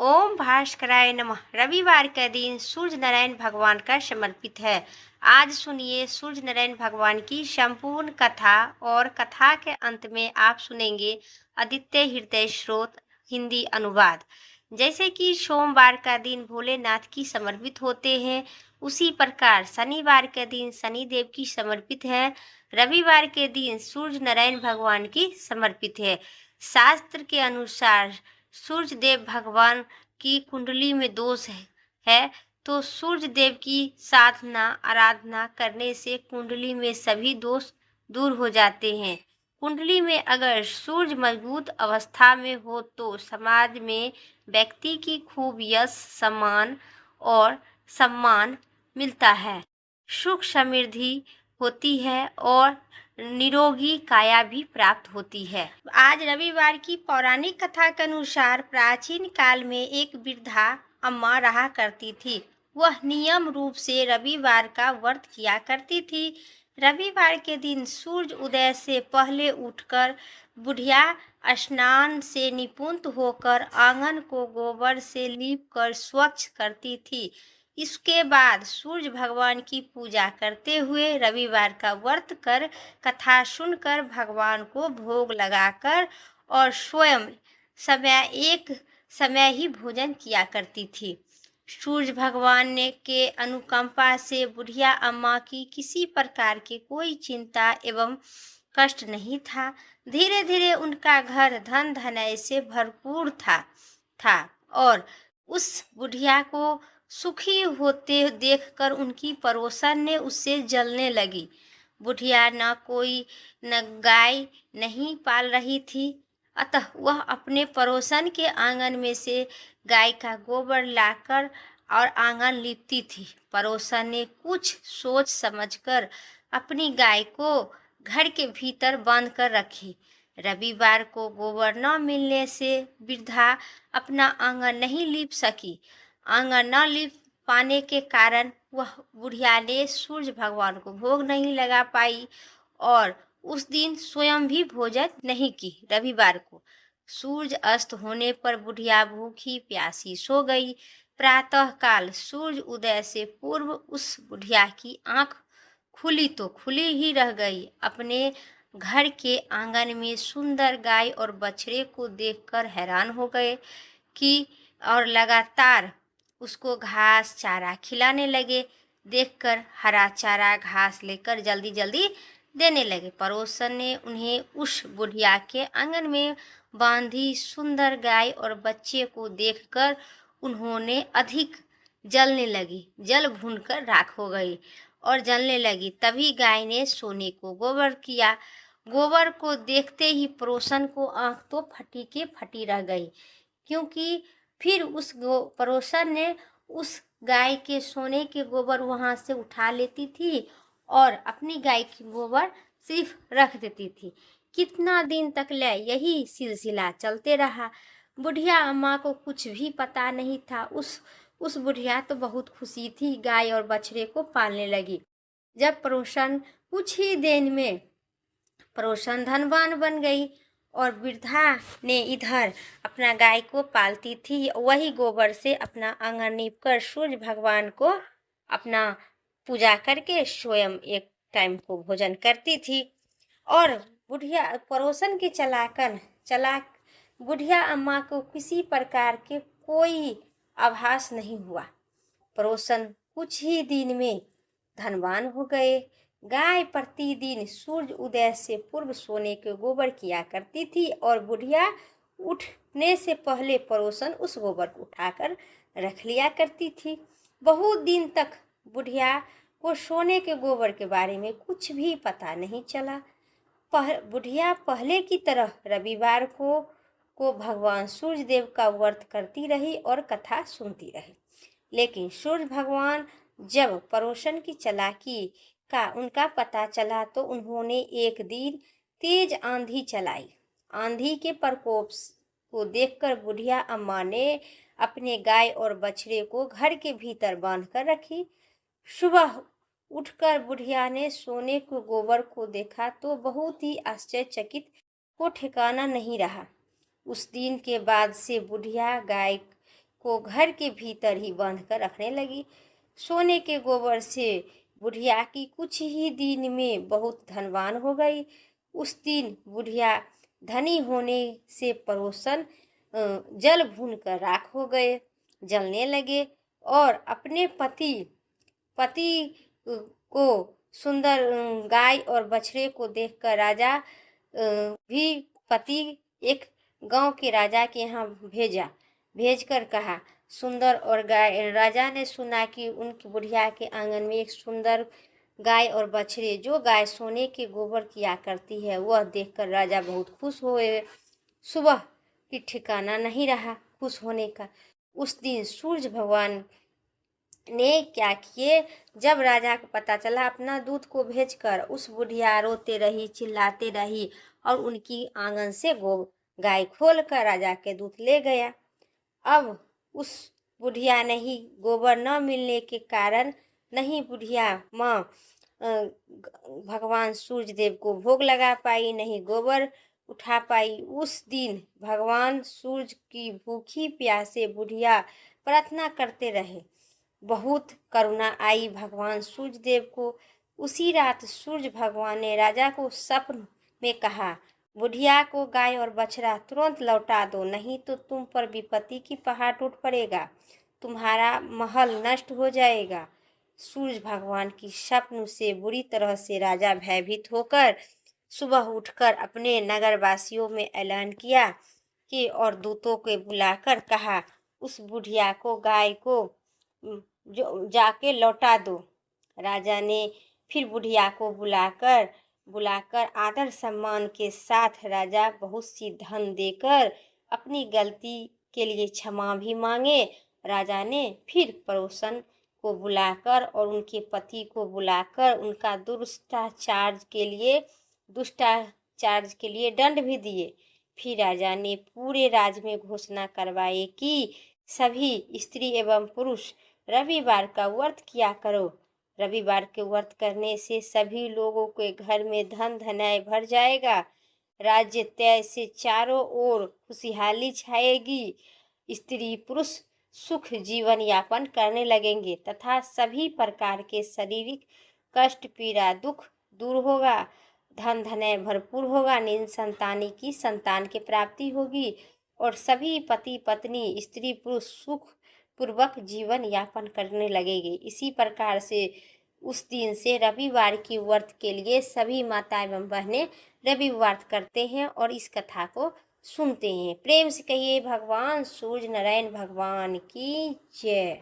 ओम भास्कराय नमः। रविवार का दिन सूर्य नारायण भगवान का समर्पित है। आज सुनिए सूर्य नारायण भगवान की संपूर्ण कथा और कथा के अंत में आप सुनेंगे आदित्य हृदय स्रोत हिंदी अनुवाद। जैसे कि सोमवार का दिन भोलेनाथ की समर्पित होते हैं, उसी प्रकार शनिवार का दिन शनिदेव की समर्पित है। रविवार के दिन सूर्य नारायण भगवान की समर्पित है। शास्त्र के अनुसार सूर्य देव भगवान की कुंडली में दोष है तो सूर्य देव की साधना आराधना करने से कुंडली में सभी दोष दूर हो जाते हैं। कुंडली में अगर सूर्य मजबूत अवस्था में हो तो समाज में व्यक्ति की खूब यश सम्मान और सम्मान मिलता है, सुख समृद्धि होती है और निरोगी काया भी प्राप्त होती है। आज रविवार की पौराणिक कथा के अनुसार प्राचीन काल में एक वृद्धा अम्मा रहा करती थी। वह नियम रूप से रविवार का व्रत किया करती थी। रविवार के दिन सूर्य उदय से पहले उठकर बुढ़िया स्नान से निपुण होकर आंगन को गोबर से लीपकर स्वच्छ करती थी। इसके बाद सूर्य भगवान की पूजा करते हुए रविवार का व्रत कर कथा सुनकर भगवान को भोग लगाकर और स्वयं एक समय ही भोजन किया करती थी। सूर्य भगवान ने के अनुकंपा से बुढ़िया अम्मा की किसी प्रकार की कोई चिंता एवं कष्ट नहीं था। धीरे धीरे उनका घर धन धनय से भरपूर था और उस बुढ़िया को सुखी होते देखकर उनकी पड़ोसन ने उससे जलने लगी। बुढ़िया न कोई न गाय नहीं पाल रही थी, अतः वह अपने पड़ोसन के आंगन में से गाय का गोबर लाकर और आंगन लीपती थी। पड़ोसन ने कुछ सोच समझकर अपनी गाय को घर के भीतर बांध कर रखी। रविवार को गोबर न मिलने से वृद्धा अपना आंगन नहीं लीप सकी। आंगन न लीप पाने के कारण वह बुढ़िया ने सूर्य भगवान को भोग नहीं लगा पाई और उस दिन स्वयं भी भोजन नहीं की। रविवार को सूर्य अस्त होने पर बुढ़िया भूखी प्यासी सो गई। प्रातः काल सूर्य उदय से पूर्व उस बुढ़िया की आंख खुली तो खुली ही रह गई। अपने घर के आंगन में सुंदर गाय और बछड़े को देखकर हैरान हो गए कि और लगातार उसको घास चारा खिलाने लगे। देखकर हरा चारा घास लेकर जल्दी जल्दी देने लगे। पड़ोसन ने उन्हें उस बुढ़िया के आंगन में बांधी सुंदर गाय और बच्चे को देखकर उन्होंने अधिक जलने लगी। जल भूनकर राख हो गई और जलने लगी। तभी गाय ने सोने को गोबर किया। गोबर को देखते ही पड़ोसन को आंख तो फटी के फटी रह गई, क्योंकि फिर उस पड़ोसन ने उस गाय के सोने के गोबर वहां से उठा लेती थी और अपनी गाय की गोबर सिर्फ रख देती थी। कितना दिन तक यही सिलसिला चलते रहा। बुढ़िया अम्मा को कुछ भी पता नहीं था। उस बुढ़िया तो बहुत खुशी थी, गाय और बछड़े को पालने लगी। जब पड़ोसन कुछ ही दिन में पड़ोसन धनवान बन गई और वृद्धा ने इधर अपना गाय को पालती थी, वही गोबर से अपना आंगन लीपकर सूर्य भगवान को अपना पूजा करके स्वयं एक टाइम को भोजन करती थी। और बुढ़िया पड़ोसन के चलाक बुढ़िया अम्मा को किसी प्रकार के कोई आभास नहीं हुआ। पड़ोसन कुछ ही दिन में धनवान हो गए। गाय प्रतिदिन सूर्य उदय से पूर्व सोने के गोबर किया करती थी और बुढ़िया उठने से पहले पड़ोसन उस गोबर को उठाकर रख लिया करती थी। बहुत दिन तक बुढ़िया को सोने के गोबर के बारे में कुछ भी पता नहीं चला। बुढ़िया पहले की तरह रविवार को भगवान सूर्य देव का व्रत करती रही और कथा सुनती रही। लेकिन सूर्य भगवान जब पड़ोसन की चालाकी का उनका पता चला तो उन्होंने एक दिन तेज आंधी चलाई। आंधी के प्रकोप को देखकर बुढ़िया अम्मा ने अपने गाय और बछड़े को घर के भीतर बांध कर रखी। सुबह उठकर बुढ़िया ने सोने के गोबर को देखा तो बहुत ही आश्चर्यचकित को ठिकाना नहीं रहा। उस दिन के बाद से बुढ़िया गाय को घर के भीतर ही बांध कर रखने लगी। सोने के गोबर से बुढ़िया की कुछ ही दिन में बहुत धनवान हो गई। उस दिन बुढ़िया धनी होने से परोसन जल भून कर राख हो गए, जलने लगे। और अपने पति को सुंदर गाय और बछड़े को देखकर राजा भी पति एक गांव के राजा के यहाँ भेजकर कहा सुंदर और गाय। राजा ने सुना कि उनकी बुढ़िया के आंगन में एक सुंदर गाय और बछड़े, जो गाय सोने के गोबर किया करती है, वह देखकर राजा बहुत खुश हुए। सुबह की ठिकाना नहीं रहा खुश होने का। उस दिन सूरज भगवान ने क्या किए, जब राजा को पता चला, अपना दूध को भेजकर उस बुढ़िया रोते रही, चिल्लाते रही और उनकी आंगन से गाय खोल कर राजा के दूध ले गया। अब उस बुढ़िया नहीं गोबर न मिलने के कारण नहीं बुढ़िया माँ भगवान सूर्य देव को भोग लगा पाई, नहीं गोबर उठा पाई। उस दिन भगवान सूर्य की भूखी प्यासे बुढ़िया प्रार्थना करते रहे। बहुत करुणा आई भगवान सूर्य देव को। उसी रात सूर्य भगवान ने राजा को स्वप्न में कहा, बुढ़िया को गाय और बछड़ा तुरंत लौटा दो, नहीं तो तुम पर विपत्ति की पहाड़ टूट पड़ेगा, तुम्हारा महल नष्ट हो जाएगा। सूर्य भगवान की स्वप्न से बुरी तरह से राजा भयभीत होकर सुबह उठकर अपने नगरवासियों में ऐलान किया कि और दूतों को बुलाकर कहा, उस बुढ़िया को गाय को जो जाके लौटा दो। राजा ने फिर बुढ़िया को बुलाकर आदर सम्मान के साथ राजा बहुत सी धन देकर अपनी गलती के लिए क्षमा भी मांगे। राजा ने फिर पड़ोसन को बुलाकर और उनके पति को बुलाकर उनका दुष्टाचार के लिए दंड भी दिए। फिर राजा ने पूरे राज्य में घोषणा करवाई कि सभी स्त्री एवं पुरुष रविवार का व्रत किया करो। रविवार के व्रत करने से सभी लोगों के घर में धन धनाय भर जाएगा, राज्य तय से चारों ओर खुशहाली छाएगी, स्त्री पुरुष सुख जीवन यापन करने लगेंगे तथा सभी प्रकार के शारीरिक कष्ट पीड़ा दुख दूर होगा, धन धनाय भरपूर होगा, निसंतानी की संतान की प्राप्ति होगी और सभी पति पत्नी स्त्री पुरुष सुख पूर्वक जीवन यापन करने लगेंगे। इसी प्रकार से उस दिन से रविवार की व्रत के लिए सभी माता एवं बहनें रविवार करते हैं और इस कथा को सुनते हैं। प्रेम से कहिए भगवान सूर्य नारायण भगवान की जय।